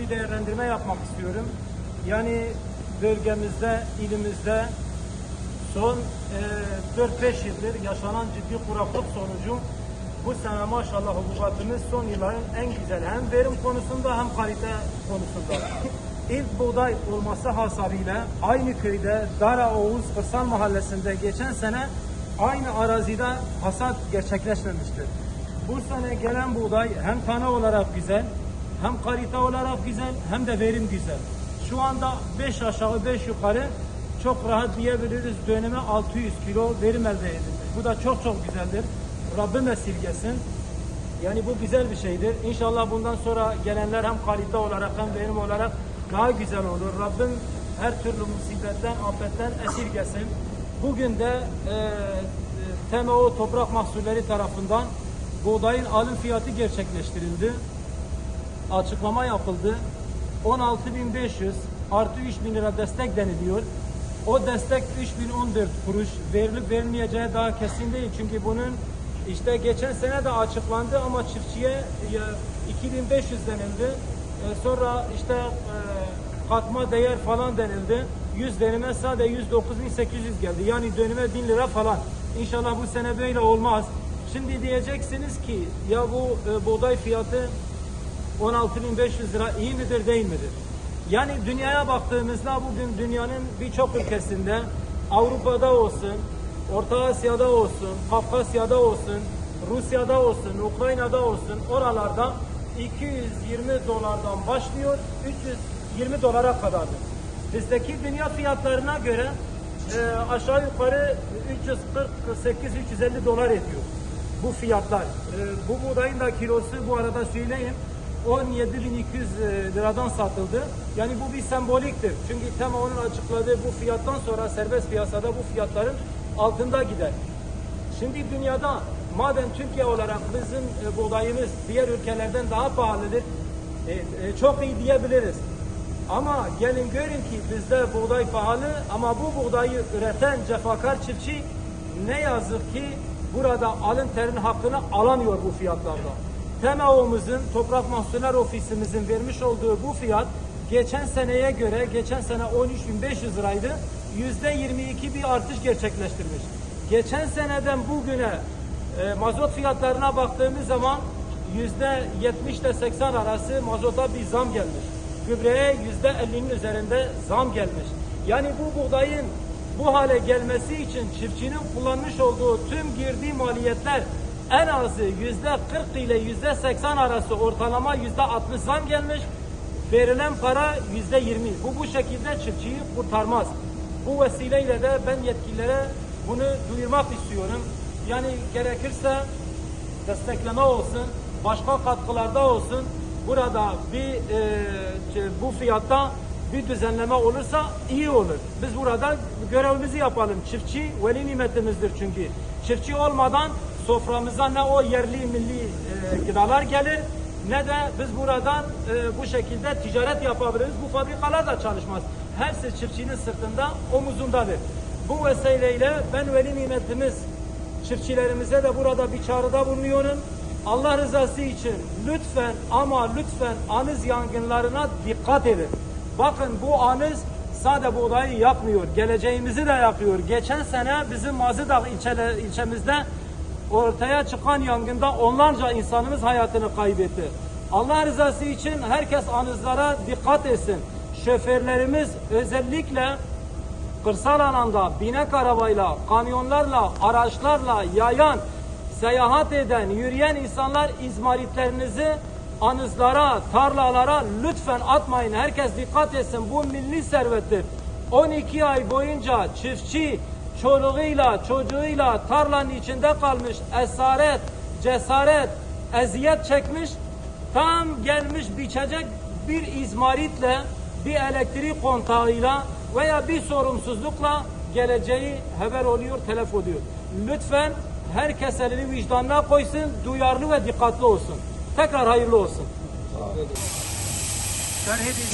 bir değerlendirme yapmak istiyorum. Yani bölgemizde, ilimizde son 4-5 yıldır yaşanan ciddi kuraklık sonucu bu sene maşallah hububatımız son yılların en güzel hem verim konusunda hem kalite konusunda. İlk buğday olması hasabıyla aynı köyde Daraoğuz Kırsal Mahallesi'nde geçen sene aynı arazide hasat gerçekleşmemiştir. Bu sene gelen buğday hem tane olarak güzel, hem kalite olarak güzel, hem de verim güzel. Şu anda 5 aşağı 5 yukarı çok rahat diyebiliriz döneme 600 kilo verim elde edildi. Bu da çok güzeldir. Rabbim esirgesin. Yani bu güzel bir şeydir. İnşallah bundan sonra gelenler hem kalite olarak hem verim olarak daha güzel olur. Rabbim her türlü musibetten, afetten esirgesin. Bugün de TMO Toprak Mahsulleri tarafından buğdayın alım fiyatı gerçekleştirildi. Açıklama yapıldı. 16.500 artı 3.000 lira destek deniliyor. O destek 3.014 kuruş verilip verilmeyeceği daha kesin değil. Çünkü bunun işte geçen sene de açıklandı ama çiftçiye 2.500 denildi. Sonra işte katma değer falan denildi. 100 denime sadece 109.800 geldi. Yani dönüme 1000 lira falan. İnşallah bu sene böyle olmaz. Şimdi diyeceksiniz ki ya bu buğday fiyatı 16.500 lira iyi midir değil midir? Yani dünyaya baktığımızda bugün dünyanın birçok ülkesinde Avrupa'da olsun, Orta Asya'da olsun, Kafkasya'da olsun, Rusya'da olsun, Ukrayna'da olsun oralarda 220 dolardan başlıyor 320 dolara kadardır. Bizdeki dünya fiyatlarına göre aşağı yukarı 348-350 dolar ediyor bu fiyatlar. Bu buğdayın da kilosu bu arada söyleyeyim 17.200 liradan satıldı. Yani bu bir semboliktir. Çünkü TMO'nun açıkladığı bu fiyattan sonra serbest piyasada bu fiyatların altında gider. Şimdi dünyada madem Türkiye olarak bizim buğdayımız diğer ülkelerden daha pahalıdır, çok iyi diyebiliriz. Ama gelin görün ki bizde buğday pahalı ama bu buğdayı üreten cefakar çiftçi ne yazık ki burada alın terin hakkını alamıyor bu fiyatlarda. TMO'muzun, Toprak Mahsuller Ofisimizin vermiş olduğu bu fiyat geçen seneye göre geçen sene 13.500 liraydı. %22 bir artış gerçekleştirmiş. Geçen seneden bugüne mazot fiyatlarına baktığımız zaman %70 ile 80 arası mazota bir zam gelmiş. Gübreye %50'nin üzerinde zam gelmiş. Yani bu buğdayın bu hale gelmesi için çiftçinin kullanmış olduğu tüm girdi maliyetler en azı %40 ile %80 arası ortalama %60 zam gelmiş. Verilen para %20. Bu şekilde çiftçiyi kurtarmaz. Bu vesileyle de ben yetkililere bunu duyurmak istiyorum. Yani gerekirse destekleme olsun, başka katkılarda olsun. Burada bir bu fiyatta bir düzenleme olursa iyi olur. Biz burada görevimizi yapalım. Çiftçi veli nimetimizdir çünkü. Çiftçi olmadan soframıza ne o yerli milli gıdalar gelir ne de biz buradan bu şekilde ticaret yapabiliriz. Bu fabrikalar da çalışmaz. Hepsi çiftçinin sırtında, omuzundadır. Bu vesileyle ben veli nimetimiz çiftçilerimize de burada bir çağrıda bulunuyorum. Allah rızası için lütfen ama lütfen anız yangınlarına dikkat edin. Bakın bu anız sadece buğdayı yakmıyor, geleceğimizi de yakıyor. Geçen sene bizim Mazıdağ ilçemizde ortaya çıkan yangında onlarca insanımız hayatını kaybetti. Allah rızası için herkes anızlara dikkat etsin. Şoförlerimiz özellikle kırsal alanda binek arabayla, kamyonlarla, araçlarla yayan, seyahat eden, yürüyen insanlar izmaritlerinizi anızlara, tarlalara lütfen atmayın. Herkes dikkat etsin. Bu milli servettir. 12 ay boyunca çiftçi çoluğuyla, çocuğuyla tarlanın içinde kalmış, esaret, cesaret, eziyet çekmiş, tam gelmiş biçecek bir izmaritle, bir elektrik kontağıyla veya bir sorumsuzlukla geleceği haber oluyor, telef oluyor. Lütfen herkes elini vicdanına koysun, duyarlı ve dikkatli olsun. Tekrar hayırlı olsun. Sen hediye